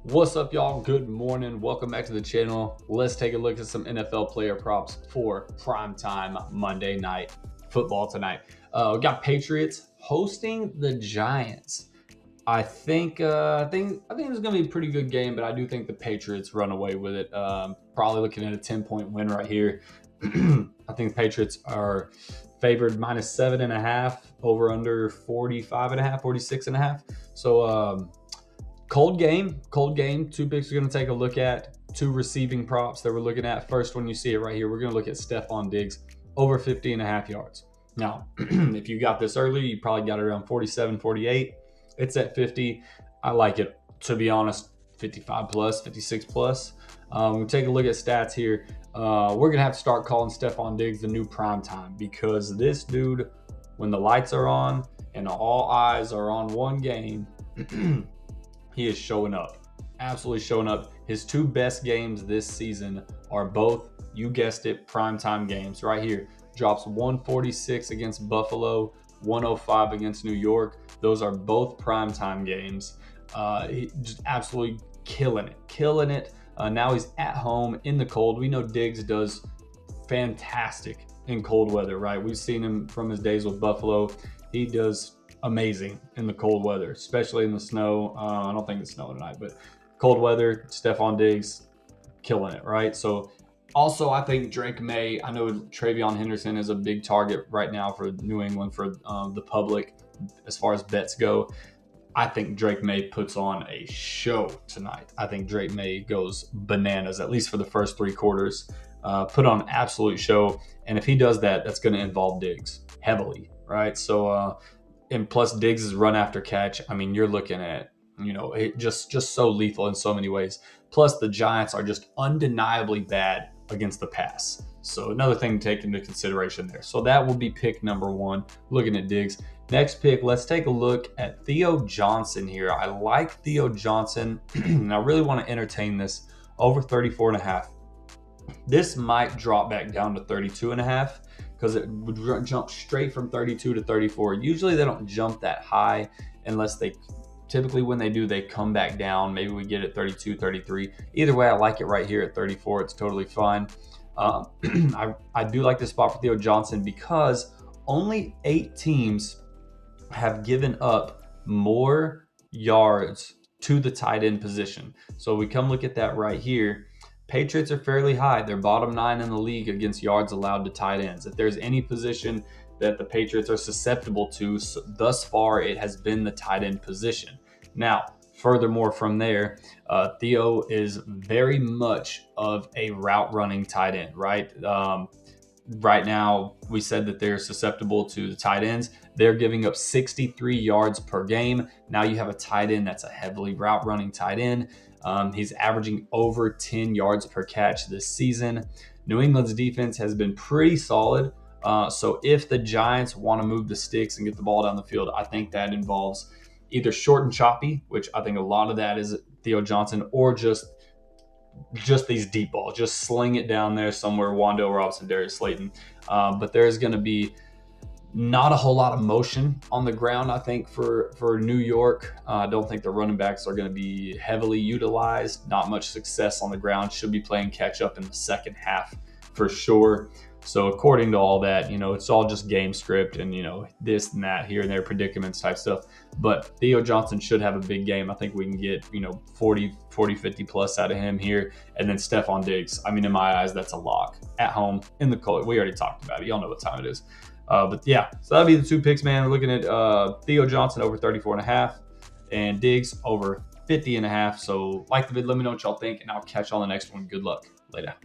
What's up, y'all? Good morning. Welcome back to the channel. Let's take a look at some NFL player props for primetime Monday night football tonight. We got Patriots hosting the Giants. I think it's gonna be a pretty good game, but I do think the Patriots run away with it. Probably looking at a 10-point win right here. I think the Patriots are favored -7.5, over under 45.5, 46.5. So cold game. Two picks we're going to take a look at. Two receiving props that we're looking at. First one, you see it right here. We're going to look at Stephon Diggs over 50.5 yards. Now, if you got this early, you probably got it around 47, 48. It's at 50. I like it, to be honest, 55 plus, 56 plus. We'll take a look at stats here. We're going to have to start calling Stephon Diggs the new prime time, because this dude, when the lights are on and all eyes are on one game, he is showing up, absolutely showing up. His two best games this season are both, you guessed it, primetime games. Right here, drops 146 against Buffalo, 105 against New York. Those are both primetime games. He just absolutely killing it. Now he's at home in the cold. We know Diggs does fantastic in cold weather, right? We've seen him from his days with Buffalo. He does amazing in the cold weather, especially in the snow. I don't think it's snowing tonight, but cold weather, Stephon Diggs killing it, right? So also, I think Drake May, I know Travion Henderson is a big target right now for New England, for the public as far as bets go. I think Drake May puts on a show tonight. I think Drake May goes bananas, at least for the first three quarters. Put on an absolute show. And if he does that, that's going to involve Diggs heavily, right? So, and plus Diggs' run after catch, I mean, you're looking at, it just so lethal in so many ways. Plus the Giants are just undeniably bad against the pass. So another thing to take into consideration there. So that will be pick number one, looking at Diggs. Next pick, let's take a look at Theo Johnson here. I like Theo Johnson, and I really want to entertain this over 34.5. This might drop back down to 32.5, because it would jump straight from 32 to 34. Usually they don't jump that high unless typically when they do, they come back down. Maybe we get it 32, 33. Either way, I like it right here at 34. It's totally fine. I do like this spot for Theo Johnson because only 8 teams have given up more yards to the tight end position. So we come look at that right here. Patriots are fairly high. They're bottom 9 in the league against yards allowed to tight ends. If there's any position that the Patriots are susceptible to, thus far it has been the tight end position. Now, furthermore from there, Theo is very much of a route running tight end, right? Right now, we said that they're susceptible to the tight ends. They're giving up 63 yards per game. Now you have a tight end that's a heavily route running tight end. He's averaging over 10 yards per catch this season. New England's defense has been pretty solid. So if the Giants want to move the sticks and get the ball down the field, I think that involves either short and choppy, which I think a lot of that is Theo Johnson, or just these deep balls. Just sling it down there somewhere, Wandale Robinson, Darius Slayton. But there's going to be not a whole lot of motion on the ground, I think, for New York. I don't think the running backs are going to be heavily utilized. Not much success on the ground. Should be playing catch up in the second half for sure. So according to all that, it's all just game script and, this and that, here and there, predicaments type stuff. But Theo Johnson should have a big game. I think we can get, 40, 50 plus out of him here. And then Stephon Diggs. I mean, in my eyes, that's a lock. At home, in the cold. We already talked about it. Y'all know what time it is. But yeah, so that'll be the two picks, man. We're looking at Theo Johnson over 34.5 and Diggs over 50.5. So like the vid, let me know what y'all think, and I'll catch you on the next one. Good luck. Later.